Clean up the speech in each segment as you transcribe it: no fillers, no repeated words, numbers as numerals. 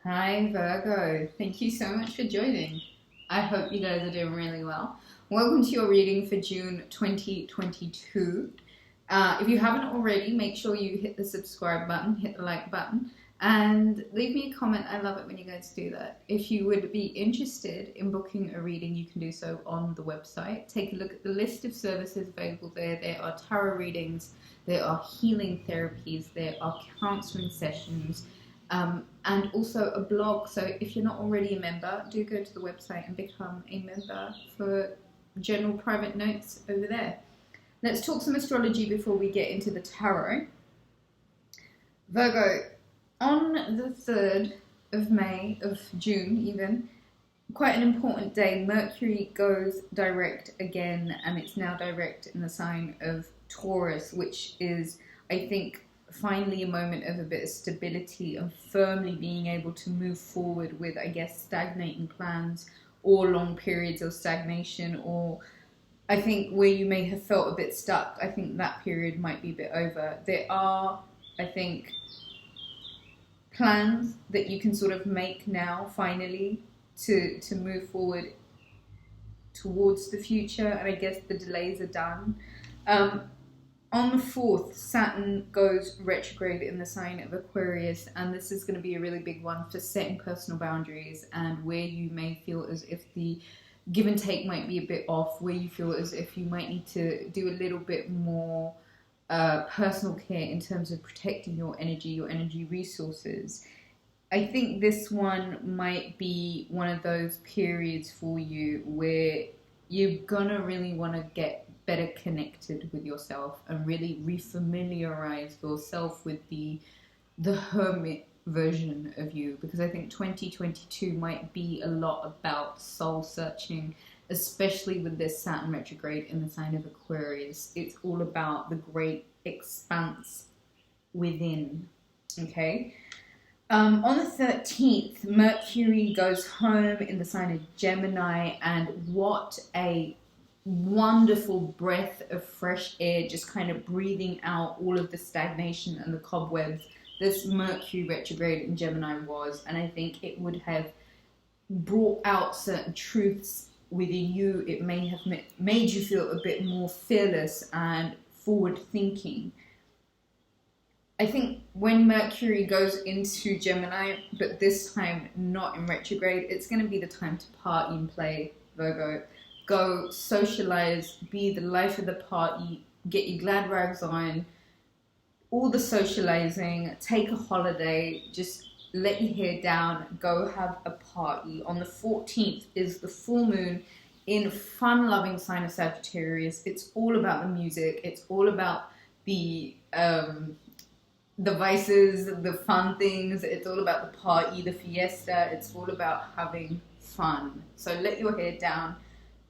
Hi Virgo, thank you so much for joining. I hope you guys are doing really well. Welcome to your reading for June 2022. If you haven't already, make sure you hit the subscribe button, hit the like button, and leave me a comment. I love it when you guys do that. If you would be interested in booking a reading, you can do so on the website. Take a look at the list of services available there. There are tarot readings, there are healing therapies, there are counseling sessions, and also a blog. So if you're not already a member, do go to the website and become a member for general private notes over there. Let's talk some astrology before we get into the tarot. Virgo, on the 3rd of May, of June even, quite an important day, Mercury goes direct again, and it's now direct in the sign of Taurus, which is, I think, finally a moment of a bit of stability and firmly being able to move forward with, I guess, stagnating plans or long periods of stagnation, or I think where you may have felt a bit stuck. I think that period might be a bit over. There are, I think, plans that you can sort of make now finally to move forward towards the future, and I guess the delays are done. On the 4th, Saturn goes retrograde in the sign of Aquarius, and this is going to be a really big one for setting personal boundaries and where you may feel as if the give and take might be a bit off, where you feel as if you might need to do a little bit more personal care in terms of protecting your energy resources. I think this one might be one of those periods for you where you're gonna really want to get better connected with yourself and really refamiliarize yourself with the hermit version of you, because I think 2022 might be a lot about soul searching, especially with this Saturn retrograde in the sign of Aquarius. It's all about the great expanse within, okay? On the 13th, Mercury goes home in the sign of Gemini, and what a wonderful breath of fresh air, just kind of breathing out all of the stagnation and the cobwebs this Mercury retrograde in Gemini was. And I think it would have brought out certain truths within you. It may have made you feel a bit more fearless and forward thinking. I think when Mercury goes into Gemini, but this time not in retrograde, it's going to be the time to party and play, Virgo. Go socialize, be the life of the party, get your glad rags on, all the socializing, take a holiday, just let your hair down, go have a party. On the 14th is the full moon in fun-loving sign of Sagittarius. It's all about the music. It's all about the vices, the fun things. It's all about the party, the fiesta. It's all about having fun. So let your hair down.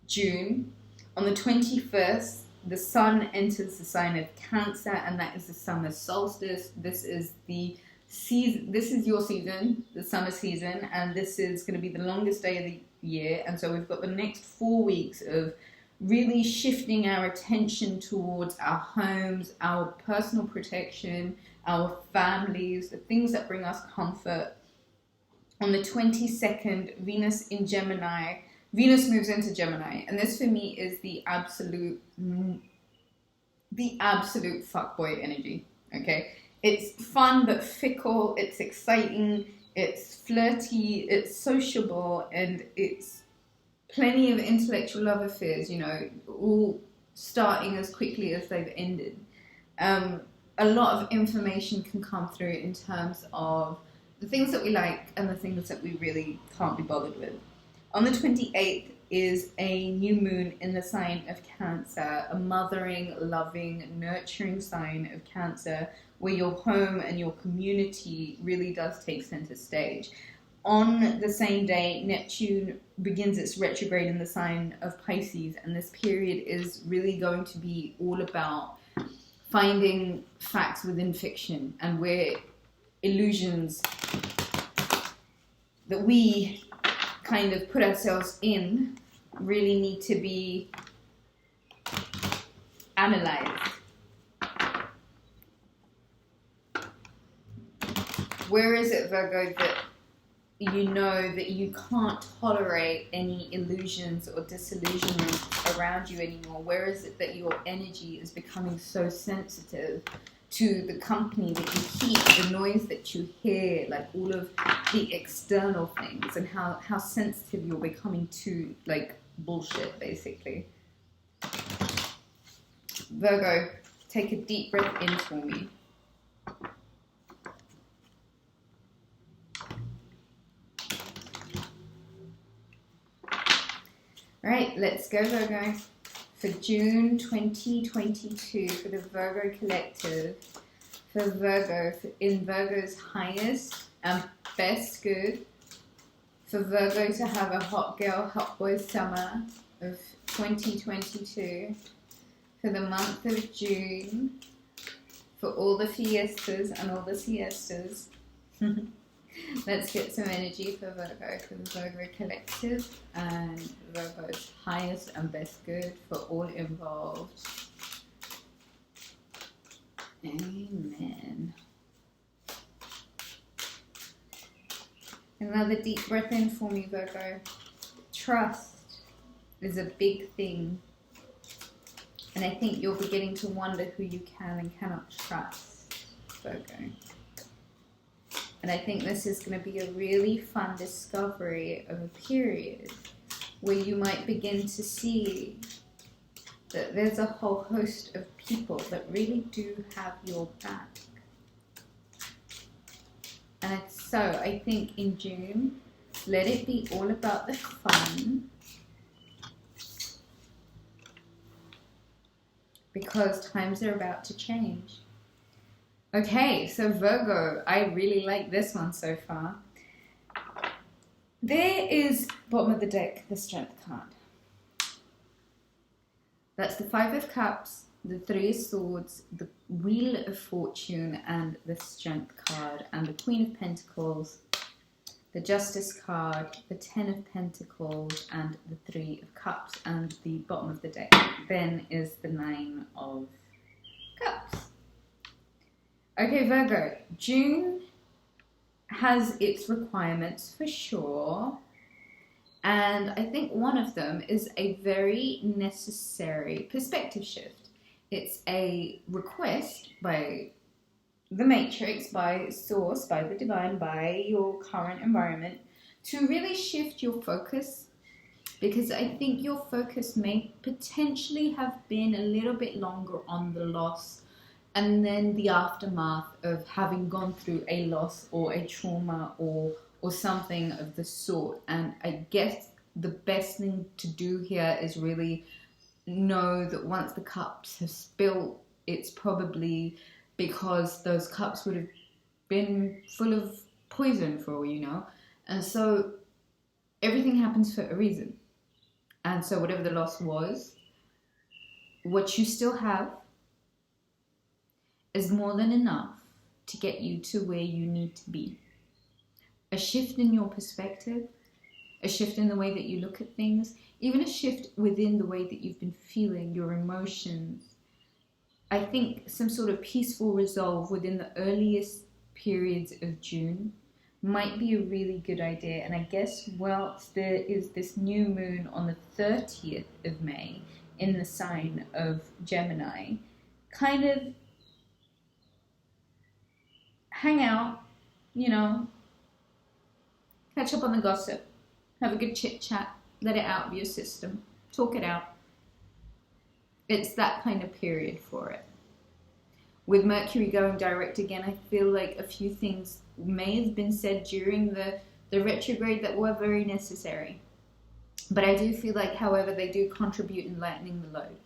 June. On the 21st, the sun enters the sign of Cancer, and that is the summer solstice. This is the season. This is your season, the summer season, and this is going to be the longest day of the year. And so we've got the next 4 weeks of really shifting our attention towards our homes, our personal protection, our families, the things that bring us comfort. On the 22nd, Venus moves into Gemini, and this for me is the absolute fuckboy energy, okay? It's fun but fickle, it's exciting, it's flirty, it's sociable, and it's plenty of intellectual love affairs, you know, all starting as quickly as they've ended. A lot of information can come through in terms of the things that we like and the things that we really can't be bothered with. On the 28th is a new moon in the sign of Cancer, a mothering, loving, nurturing sign of Cancer, where your home and your community really does take center stage. On the same day, Neptune begins its retrograde in the sign of Pisces, and this period is really going to be all about finding facts within fiction, and where illusions that we kind of put ourselves in really need to be analyzed. Where is it, Virgo, that you know that you can't tolerate any illusions or disillusionment around you anymore. Where is it that your energy is becoming so sensitive to the company that you keep, the noise that you hear, like all of the external things, and how sensitive you're becoming to like bullshit, basically. Virgo, take a deep breath in for me. All right, let's go, Virgo. For June 2022, for the Virgo collective, for Virgo, in Virgo's highest and best good, for Virgo to have a hot girl, hot boy summer of 2022, for the month of June, for all the fiestas and all the siestas. Let's get some energy for Virgo, for the Virgo collective, and Virgo's highest and best good for all involved. Amen. Another deep breath in for me, Virgo. Trust is a big thing. And I think you're beginning to wonder who you can and cannot trust, Virgo. And I think this is going to be a really fun discovery of a period where you might begin to see that there's a whole host of people that really do have your back. And so I think in June, let it be all about the fun, because times are about to change. Okay, so Virgo, I really like this one so far. There is, bottom of the deck, the Strength card. That's the Five of Cups, the Three of Swords, the Wheel of Fortune, and the Strength card, and the Queen of Pentacles, the Justice card, the Ten of Pentacles, and the Three of Cups, and the bottom of the deck then is the Nine of Cups. Okay, Virgo, June has its requirements for sure, and I think one of them is a very necessary perspective shift. It's a request by the matrix, by source, by the divine, by your current environment to really shift your focus, because I think your focus may potentially have been a little bit longer on the loss and then the aftermath of having gone through a loss or a trauma or something of the sort. And I guess the best thing to do here is really know that once the cups have spilled, it's probably because those cups would have been full of poison for all you know. And so everything happens for a reason. And so whatever the loss was, what you still have is more than enough to get you to where you need to be. A shift in your perspective, a shift in the way that you look at things, even a shift within the way that you've been feeling, your emotions. I think some sort of peaceful resolve within the earliest periods of June might be a really good idea. And I guess whilst there is this new moon on the 30th of May in the sign of Gemini, kind of hang out, you know, catch up on the gossip, have a good chit chat, let it out of your system, talk it out. It's that kind of period for it. With Mercury going direct again, I feel like a few things may have been said during the retrograde that were very necessary. But I do feel like, however, they do contribute in lightening the load.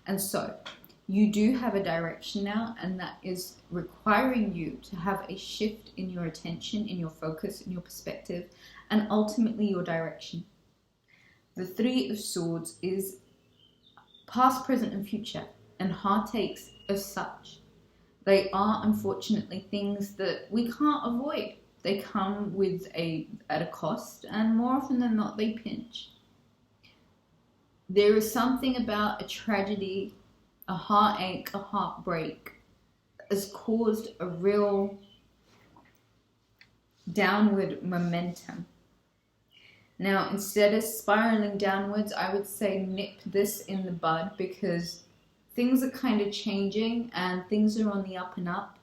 And so, you do have a direction now, and that is requiring you to have a shift in your attention, in your focus, in your perspective, and ultimately your direction. The Three of Swords is past, present, and future, and heartaches as such. They are unfortunately things that we can't avoid. They come at a cost, and more often than not, they pinch. There is something about a tragedy, a heartache, a heartbreak that has caused a real downward momentum. Now, instead of spiraling downwards, I would say nip this in the bud, because things are kind of changing and things are on the up and up,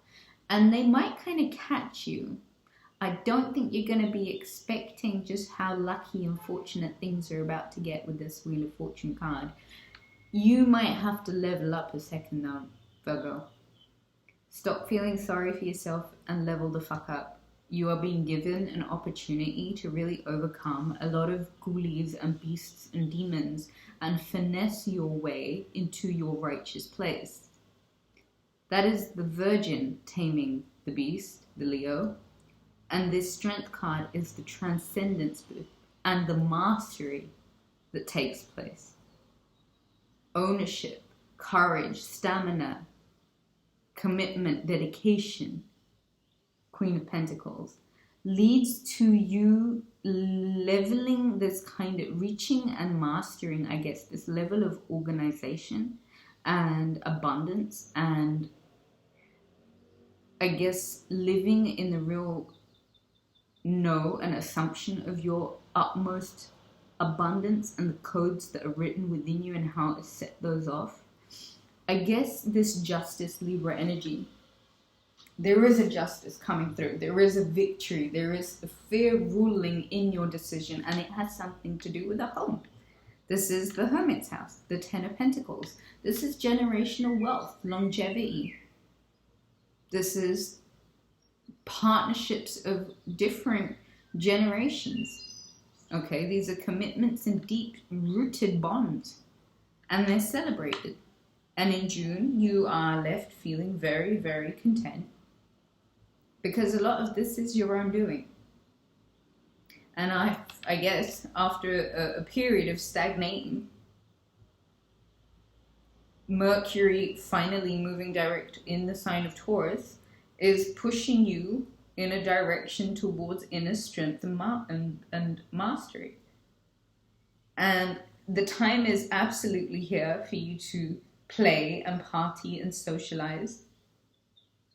and they might kind of catch you. I don't think you're going to be expecting just how lucky and fortunate things are about to get with this Wheel of Fortune card. You might have to level up a second now, Virgo. Stop feeling sorry for yourself and level the fuck up. You are being given an opportunity to really overcome a lot of ghoulies and beasts and demons and finesse your way into your righteous place. That is the Virgin taming the beast, the Leo. And this Strength card is the transcendence and the mastery that takes place. Ownership, courage, stamina, commitment, dedication, Queen of Pentacles, leads to you leveling this kind of, reaching and mastering, I guess, this level of organization and abundance, and I guess living in the real know and assumption of your utmost abundance and the codes that are written within you and how to set those off. I guess this Justice Libra energy, there is a justice coming through. There is a victory. There is a fair ruling in your decision, and it has something to do with a home. This is the Hermit's house, the Ten of Pentacles. This is generational wealth, longevity. This is partnerships of different generations. Okay, these are commitments and deep-rooted bonds, and they're celebrated. And in June, you are left feeling very, very content, because a lot of this is your own doing. And I guess after a period of stagnating, Mercury finally moving direct in the sign of Taurus is pushing you in a direction towards inner strength and mastery. And the time is absolutely here for you to play and party and socialize.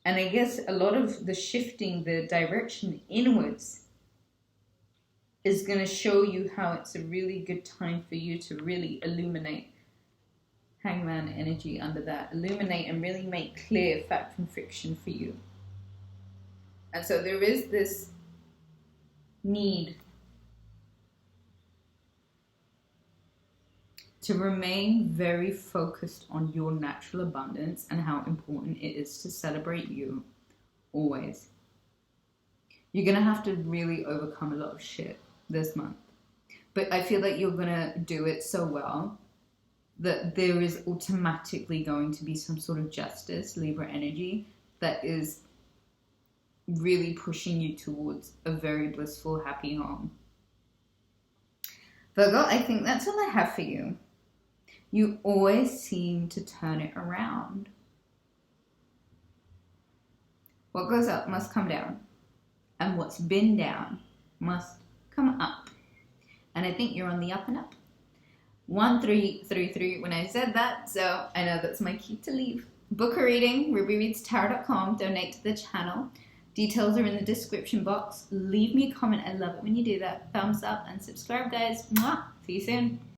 And I guess a lot of the shifting the direction inwards is going to show you how it's a really good time for you to really illuminate. Hangman energy under that. Illuminate and really make clear fact from fiction for you. And so there is this need to remain very focused on your natural abundance and how important it is to celebrate you always. You're going to have to really overcome a lot of shit this month. But I feel like you're going to do it so well that there is automatically going to be some sort of justice, Libra energy, that is really pushing you towards a very blissful, happy home. Virgo, I think that's all I have for you. You always seem to turn it around. What goes up must come down, and what's been down must come up. And I think you're on the up and up. 1333 when I said that, so I know that's my key to leave. Book a reading, rubyreadstarot.com, donate to the channel. Details are in the description box. Leave me a comment. I love it when you do that. Thumbs up and subscribe, guys. Mwah! See you soon.